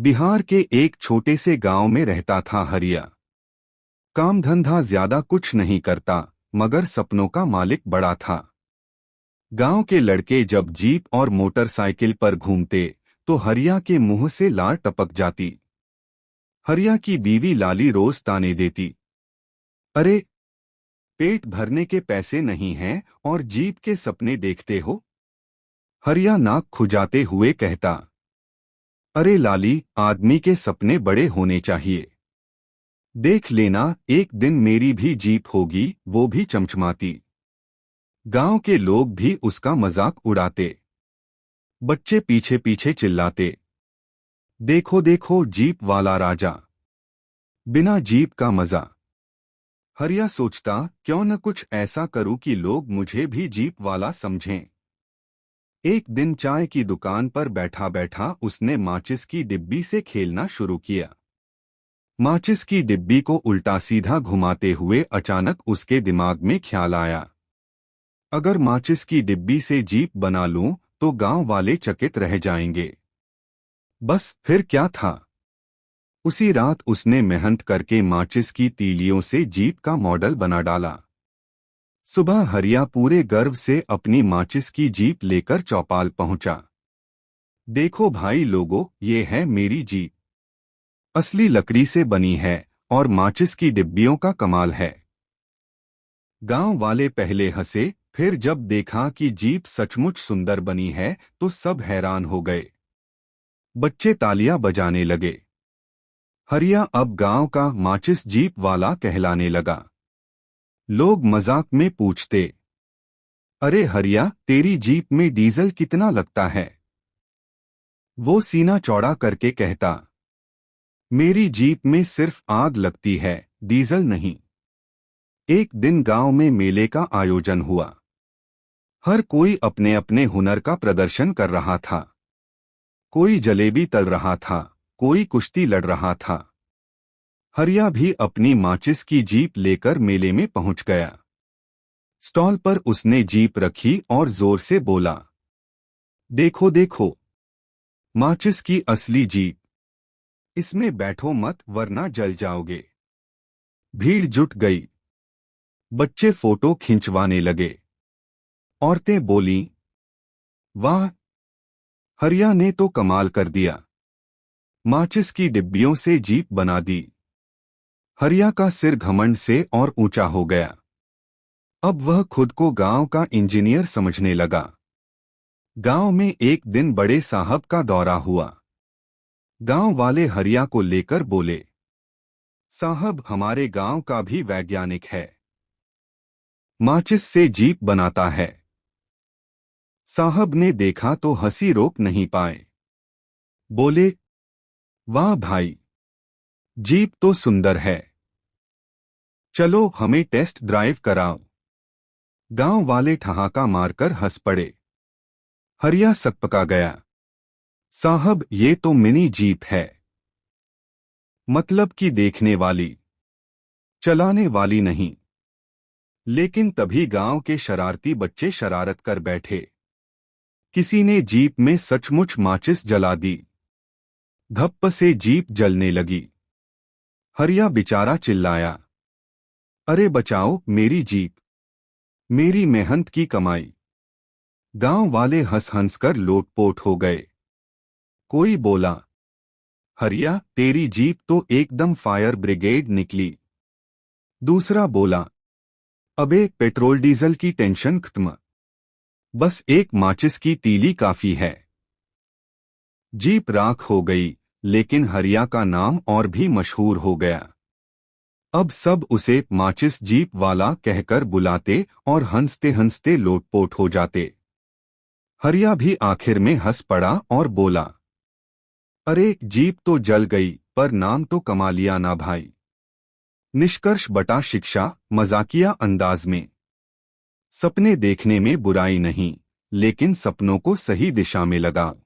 बिहार के एक छोटे से गांव में रहता था हरिया। काम धंधा ज्यादा कुछ नहीं करता, मगर सपनों का मालिक बड़ा था। गांव के लड़के जब जीप और मोटरसाइकिल पर घूमते तो हरिया के मुंह से लार टपक जाती। हरिया की बीवी लाली रोज ताने देती, अरे पेट भरने के पैसे नहीं हैं और जीप के सपने देखते हो। हरिया नाक खुजाते हुए कहता, अरे लाली, आदमी के सपने बड़े होने चाहिए। देख लेना, एक दिन मेरी भी जीप होगी, वो भी चमचमाती। गांव के लोग भी उसका मजाक उड़ाते। बच्चे पीछे पीछे चिल्लाते, देखो देखो जीप वाला राजा। बिना जीप का मजा। हरिया सोचता, क्यों न कुछ ऐसा करूं कि लोग मुझे भी जीप वाला समझें। एक दिन चाय की दुकान पर बैठा बैठा उसने माचिस की डिब्बी से खेलना शुरू किया। माचिस की डिब्बी को उल्टा सीधा घुमाते हुए अचानक उसके दिमाग में ख्याल आया, अगर माचिस की डिब्बी से जीप बना लूं तो गांव वाले चकित रह जाएंगे। बस फिर क्या था। उसी रात उसने मेहनत करके माचिस की तीलियों से जीप का मॉडल बना डाला। सुबह हरिया पूरे गर्व से अपनी माचिस की जीप लेकर चौपाल पहुंचा। देखो भाई लोगों, ये है मेरी जीप। असली लकड़ी से बनी है और माचिस की डिब्बियों का कमाल है। गांव वाले पहले हंसे, फिर जब देखा कि जीप सचमुच सुंदर बनी है तो सब हैरान हो गए। बच्चे तालियां बजाने लगे। हरिया अब गांव का माचिस जीप वाला कहलाने लगा। लोग मजाक में पूछते, अरे हरिया, तेरी जीप में डीजल कितना लगता है? वो सीना चौड़ा करके कहता, मेरी जीप में सिर्फ आग लगती है, डीजल नहीं। एक दिन गांव में मेले का आयोजन हुआ। हर कोई अपने अपने हुनर का प्रदर्शन कर रहा था। कोई जलेबी तल रहा था, कोई कुश्ती लड़ रहा था। हरिया भी अपनी माचिस की जीप लेकर मेले में पहुंच गया। स्टॉल पर उसने जीप रखी और जोर से बोला, देखो देखो, माचिस की असली जीप। इसमें बैठो मत वरना जल जाओगे। भीड़ जुट गई। बच्चे फोटो खिंचवाने लगे। औरतें बोलीं, वाह, हरिया ने तो कमाल कर दिया। माचिस की डिब्बियों से जीप बना दी। हरिया का सिर घमंड से और ऊंचा हो गया। अब वह खुद को गांव का इंजीनियर समझने लगा। गांव में एक दिन बड़े साहब का दौरा हुआ। गांव वाले हरिया को लेकर बोले, साहब, हमारे गांव का भी वैज्ञानिक है, माचिस से जीप बनाता है। साहब ने देखा तो हंसी रोक नहीं पाए। बोले, वाह भाई, जीप तो सुंदर है, चलो हमें टेस्ट ड्राइव कराओ। गांव वाले ठहाका मारकर हंस पड़े। हरिया सकपका गया, साहब ये तो मिनी जीप है, मतलब कि देखने वाली, चलाने वाली नहीं। लेकिन तभी गांव के शरारती बच्चे शरारत कर बैठे। किसी ने जीप में सचमुच माचिस जला दी। धप्प से जीप जलने लगी। हरिया बेचारा चिल्लाया, अरे बचाओ मेरी जीप, मेरी मेहनत की कमाई। गांव वाले हंस हंस कर लोटपोट हो गए। कोई बोला, हरिया, तेरी जीप तो एकदम फायर ब्रिगेड निकली। दूसरा बोला, अबे पेट्रोल डीजल की टेंशन खत्म, बस एक माचिस की तीली काफी है। जीप राख हो गई, लेकिन हरिया का नाम और भी मशहूर हो गया। अब सब उसे माचिस जीप वाला कहकर बुलाते और हंसते हंसते लोटपोट हो जाते। हरिया भी आखिर में हंस पड़ा और बोला, अरे जीप तो जल गई, पर नाम तो कमा लिया ना भाई। निष्कर्ष बटा शिक्षा, मजाकिया अंदाज में। सपने देखने में बुराई नहीं, लेकिन सपनों को सही दिशा में लगाओ।